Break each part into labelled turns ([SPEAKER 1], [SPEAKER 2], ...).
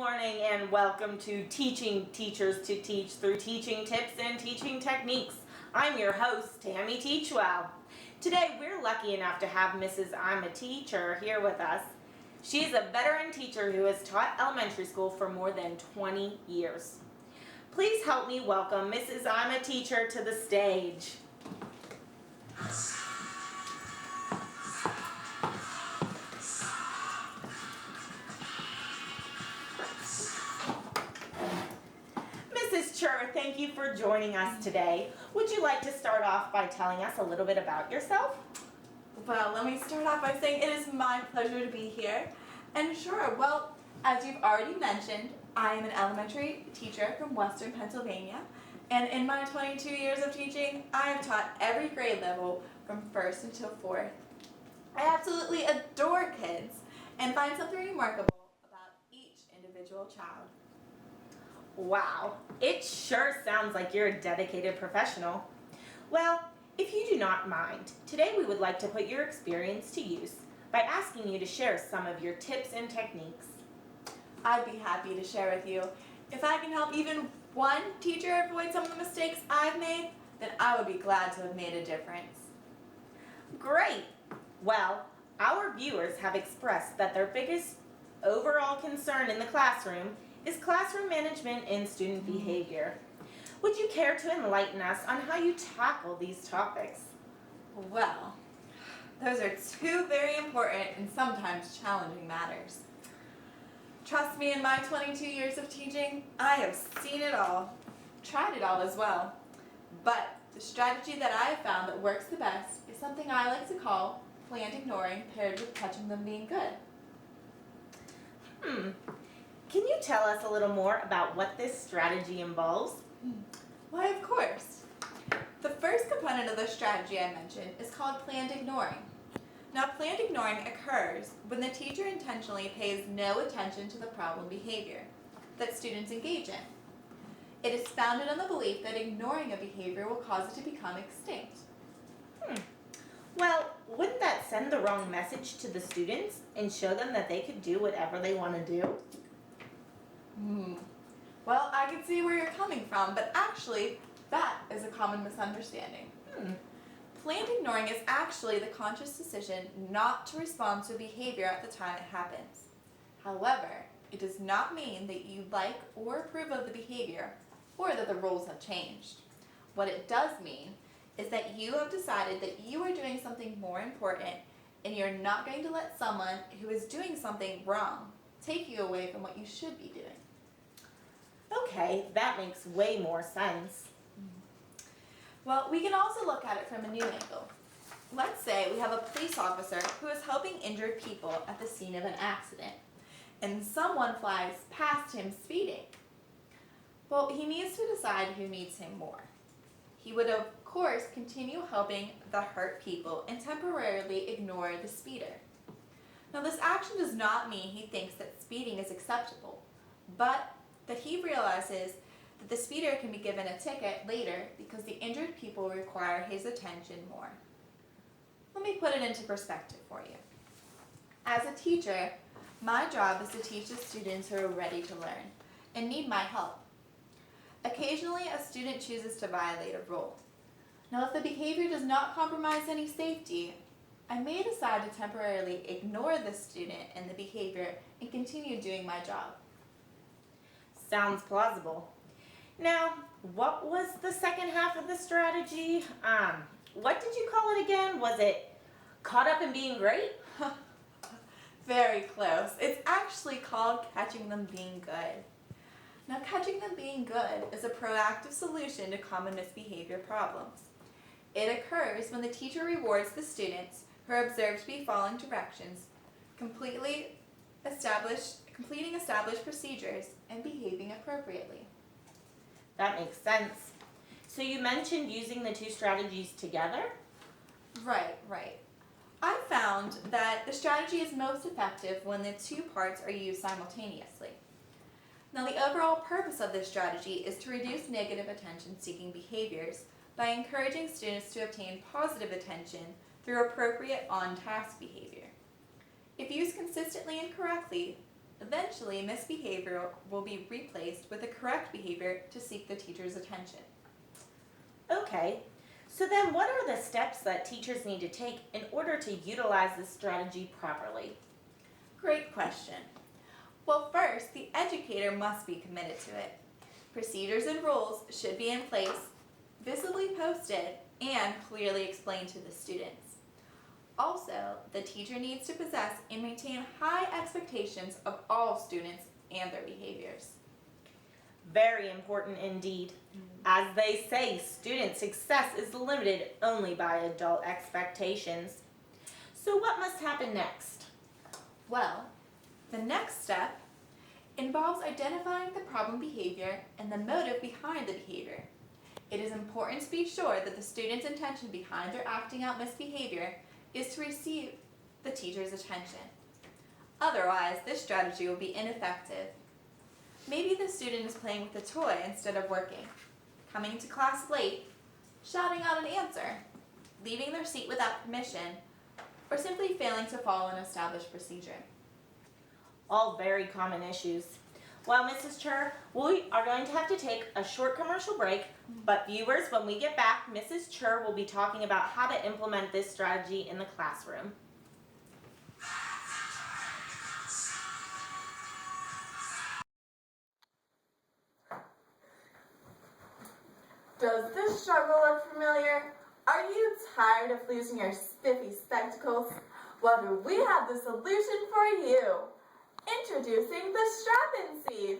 [SPEAKER 1] morning and welcome to Teaching Teachers to Teach through Teaching Tips and Teaching Techniques. I'm your host, Tammy Teachwell. Today we're lucky enough to have Mrs. I'm a Teacher here with us. She's a veteran teacher who has taught elementary school for more than 20 years. Please help me welcome Mrs. I'm a Teacher to the stage. Mrs. Chur, thank you for joining us today. Would you like to start off by telling us a little bit about yourself?
[SPEAKER 2] Well, let me start off by saying it is my pleasure to be here. And sure, well, as you've already mentioned, I am an elementary teacher from Western Pennsylvania. And in my 22 years of teaching, I have taught every grade level from 1st until 4th. I absolutely adore kids and find something remarkable about each individual child.
[SPEAKER 1] Wow, it sure sounds like you're a dedicated professional. Well, if you do not mind, today we would like to put your experience to use by asking you to share some of your tips and techniques.
[SPEAKER 2] I'd be happy to share with you. If I can help even one teacher avoid some of the mistakes I've made, then I would be glad to have made a difference.
[SPEAKER 1] Great! Well, our viewers have expressed that their biggest overall concern in the classroom is classroom management and student behavior. Would you care to enlighten us on how you tackle these topics?
[SPEAKER 2] Well, those are two very important and sometimes challenging matters. Trust me, in my 22 years of teaching, I have seen it all, tried it all as well. But the strategy that I have found that works the best is something I like to call planned ignoring paired with catching them being good.
[SPEAKER 1] Can you tell us a little more about what this strategy involves?
[SPEAKER 2] Why, of course. The first component of the strategy I mentioned is called planned ignoring. Now, planned ignoring occurs when the teacher intentionally pays no attention to the problem behavior that students engage in. It is founded on the belief that ignoring a behavior will cause it to become extinct.
[SPEAKER 1] Well, wouldn't that send the wrong message to the students and show them that they could do whatever they want to do?
[SPEAKER 2] Well, I can see where you're coming from, but actually, that is a common misunderstanding. Planned ignoring is actually the conscious decision not to respond to a behavior at the time it happens. However, it does not mean that you like or approve of the behavior or that the rules have changed. What it does mean is that you have decided that you are doing something more important and you're not going to let someone who is doing something wrong take you away from what you should be doing.
[SPEAKER 1] Okay, that makes way more sense.
[SPEAKER 2] Well, we can also look at it from a new angle. Let's say we have a police officer who is helping injured people at the scene of an accident, and someone flies past him speeding. Well, he needs to decide who needs him more. He would, of course, continue helping the hurt people and temporarily ignore the speeder. Now, this action does not mean he thinks that speeding is acceptable, but that he realizes that the speeder can be given a ticket later because the injured people require his attention more. Let me put it into perspective for you. As a teacher, my job is to teach the students who are ready to learn and need my help. Occasionally, a student chooses to violate a rule. Now, if the behavior does not compromise any safety, I may decide to temporarily ignore the student and the behavior and continue doing my job.
[SPEAKER 1] Sounds plausible. Now, what was the second half of the strategy? What did you call it again? Was it caught up in being great?
[SPEAKER 2] Very close. It's actually called catching them being good. Now, catching them being good is a proactive solution to common misbehavior problems. It occurs when the teacher rewards the students who are observed to be following directions, completing established procedures, and behaving appropriately.
[SPEAKER 1] That makes sense. So you mentioned using the two strategies together?
[SPEAKER 2] Right. I found that the strategy is most effective when the two parts are used simultaneously. Now, the overall purpose of this strategy is to reduce negative attention-seeking behaviors by encouraging students to obtain positive attention through appropriate on-task behavior. If used consistently and correctly, Eventually, misbehavior will be replaced with the correct behavior to seek the teacher's attention.
[SPEAKER 1] Okay, so then what are the steps that teachers need to take in order to utilize this strategy properly?
[SPEAKER 2] Great question. Well, first, the educator must be committed to it. Procedures and rules should be in place, visibly posted, and clearly explained to the students. Also, the teacher needs to possess and maintain high expectations of all students and their behaviors.
[SPEAKER 1] Very important indeed. As they say, student success is limited only by adult expectations. So what must happen next?
[SPEAKER 2] Well, the next step involves identifying the problem behavior and the motive behind the behavior. It is important to be sure that the student's intention behind their acting out misbehavior is to receive the teacher's attention. Otherwise, this strategy will be ineffective. Maybe the student is playing with a toy instead of working, coming to class late, shouting out an answer, leaving their seat without permission, or simply failing to follow an established procedure.
[SPEAKER 1] All very common issues. Well, Mrs. Chur, we are going to have to take a short commercial break, but viewers, when we get back, Mrs. Chur will be talking about how to implement this strategy in the classroom.
[SPEAKER 3] Does this struggle look familiar? Are you tired of losing your spiffy spectacles? Well, we have the solution for you. Introducing the Strap-N-See.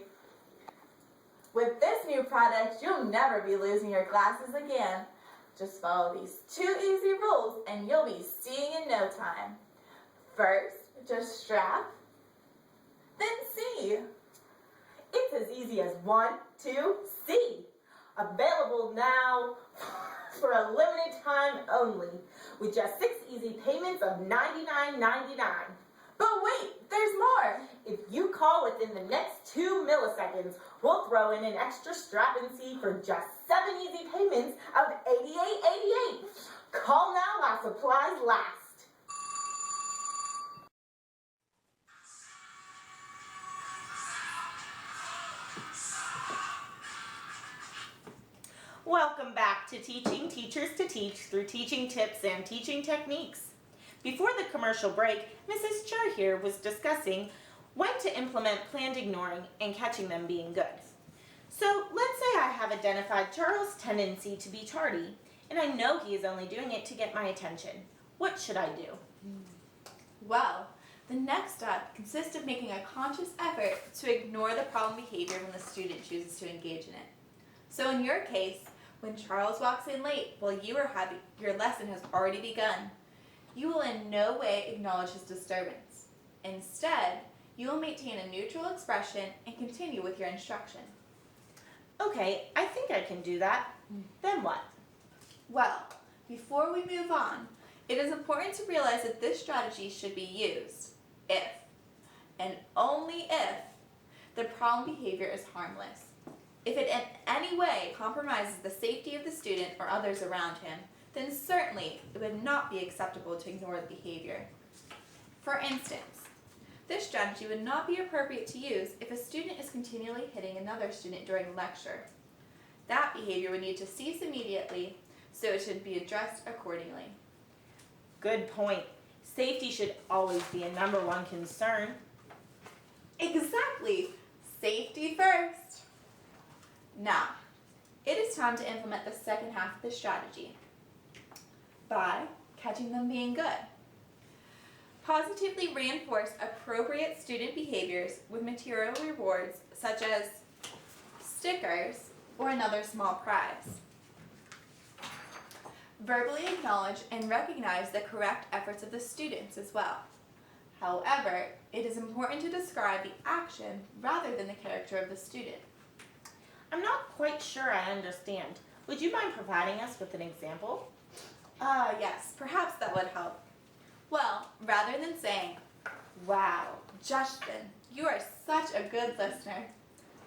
[SPEAKER 3] With this new product, you'll never be losing your glasses again. Just follow these 2 easy rules and you'll be seeing in no time. First, just strap, then see. It's as easy as 1, 2, see. Available now for a limited time only, with just 6 easy payments of $99.99. But wait, there's more! If you call within the next 2 milliseconds, we'll throw in an extra Strap-N-See for just 7 easy payments of $88.88. Call now while supplies last.
[SPEAKER 1] Welcome back to Teaching Teachers to Teach through teaching tips and teaching techniques. Before the commercial break, Mrs. Chur here was discussing when to implement planned ignoring and catching them being good. So let's say I have identified Charles' tendency to be tardy, and I know he is only doing it to get my attention. What should I do?
[SPEAKER 2] Well, the next step consists of making a conscious effort to ignore the problem behavior when the student chooses to engage in it. So in your case, when Charles walks in late while you are happy your lesson has already begun, you will in no way acknowledge his disturbance. Instead, you will maintain a neutral expression and continue with your instruction.
[SPEAKER 1] Okay, I think I can do that. Then what?
[SPEAKER 2] Well, before we move on, it is important to realize that this strategy should be used if, and only if, the problem behavior is harmless. If it in any way compromises the safety of the student or others around him, then certainly it would not be acceptable to ignore the behavior. For instance, this strategy would not be appropriate to use if a student is continually hitting another student during a lecture. That behavior would need to cease immediately, so it should be addressed accordingly.
[SPEAKER 1] Good point. Safety should always be a #1 concern.
[SPEAKER 2] Exactly! Safety first! Now, it is time to implement the second half of the strategy by catching them being good. Positively reinforce appropriate student behaviors with material rewards such as stickers or another small prize. Verbally acknowledge and recognize the correct efforts of the students as well. However, it is important to describe the action rather than the character of the student.
[SPEAKER 1] I'm not quite sure I understand. Would you mind providing us with an example?
[SPEAKER 2] Yes, perhaps that would help. Well, rather than saying, "Wow, Justin, you are such a good listener,"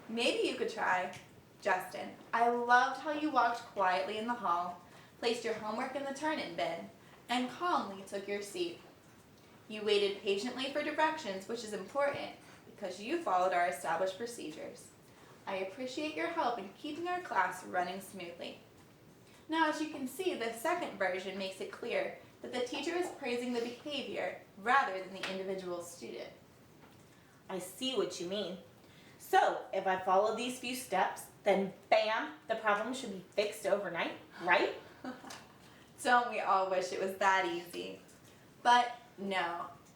[SPEAKER 2] maybe you could try, "Justin, I loved how you walked quietly in the hall, placed your homework in the turn-in bin, and calmly took your seat. You waited patiently for directions, which is important because you followed our established procedures. I appreciate your help in keeping our class running smoothly. Now, as you can see, the second version makes it clear that the teacher is praising the behavior rather than the individual student.
[SPEAKER 1] I see what you mean. So, if I follow these few steps, then bam, the problem should be fixed overnight, right?
[SPEAKER 2] Don't we all wish it was that easy? But no,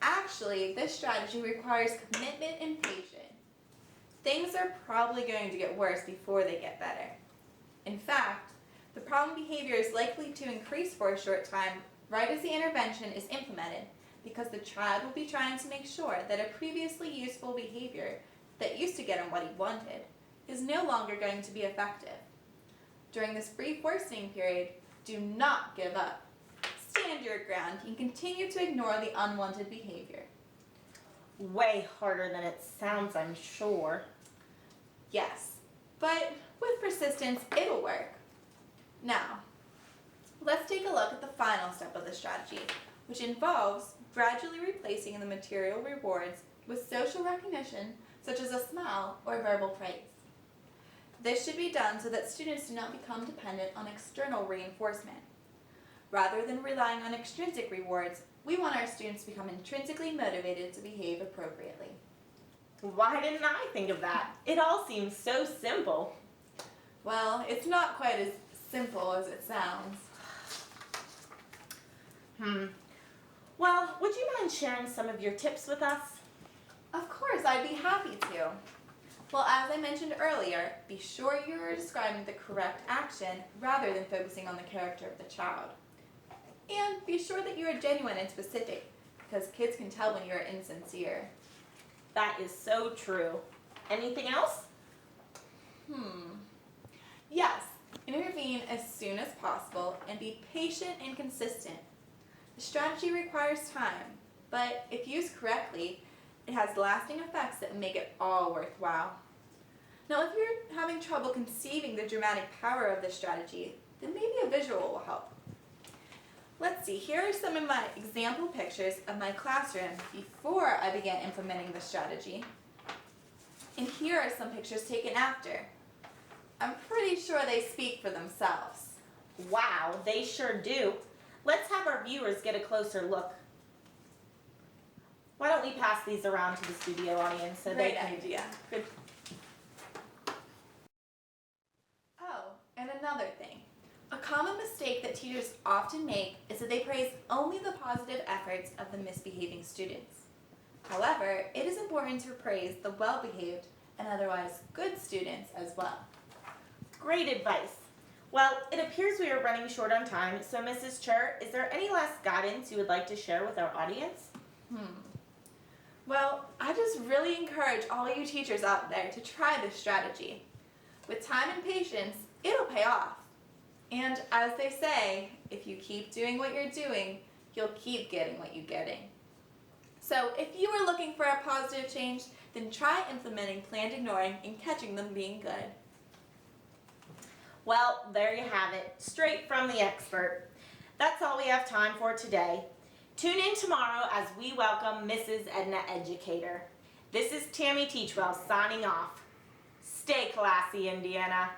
[SPEAKER 2] actually, this strategy requires commitment and patience. Things are probably going to get worse before they get better. In fact, the problem behavior is likely to increase for a short time right as the intervention is implemented, because the child will be trying to make sure that a previously useful behavior that used to get him what he wanted is no longer going to be effective. During this brief worsening period, do not give up. Stand your ground and continue to ignore the unwanted behavior.
[SPEAKER 1] Way harder than it sounds, I'm sure.
[SPEAKER 2] Yes, but with persistence, it'll work. Now, let's take a look at the final step of the strategy, which involves gradually replacing the material rewards with social recognition, such as a smile or verbal praise. This should be done so that students do not become dependent on external reinforcement. Rather than relying on extrinsic rewards, we want our students to become intrinsically motivated to behave appropriately.
[SPEAKER 1] Why didn't I think of that? It all seems so simple.
[SPEAKER 2] Well, it's not quite as simple as it sounds.
[SPEAKER 1] Well, would you mind sharing some of your tips with us?
[SPEAKER 2] Of course, I'd be happy to. Well, as I mentioned earlier, be sure you're describing the correct action rather than focusing on the character of the child. And be sure that you are genuine and specific, because kids can tell when you're insincere.
[SPEAKER 1] That is so true. Anything else?
[SPEAKER 2] Yes, intervene as soon as possible and be patient and consistent. The strategy requires time, but if used correctly, it has lasting effects that make it all worthwhile. Now, if you're having trouble conceiving the dramatic power of this strategy, then maybe a visual will help. Let's see, here are some of my example pictures of my classroom before I began implementing the strategy. And here are some pictures taken after. I'm pretty sure they speak for themselves.
[SPEAKER 1] Wow, they sure do. Let's have our viewers get a closer look. Why don't we pass these around to the studio audience so they
[SPEAKER 2] Great
[SPEAKER 1] can...
[SPEAKER 2] idea.
[SPEAKER 1] Good.
[SPEAKER 2] Oh, and another thing. A common mistake that teachers often make is that they praise only the positive efforts of the misbehaving students. However, it is important to praise the well-behaved and otherwise good students as well.
[SPEAKER 1] Great advice. Well, it appears we are running short on time, so Mrs. Chur, is there any last guidance you would like to share with our audience?
[SPEAKER 2] Well, I just really encourage all you teachers out there to try this strategy. With time and patience, it'll pay off. And as they say, if you keep doing what you're doing, you'll keep getting what you're getting. So if you are looking for a positive change, then try implementing planned ignoring and catching them being good.
[SPEAKER 1] Well, there you have it, straight from the expert. That's all we have time for today. Tune in tomorrow as we welcome Mrs. Edna Educator. This is Tammy Teachwell signing off. Stay classy, Indiana.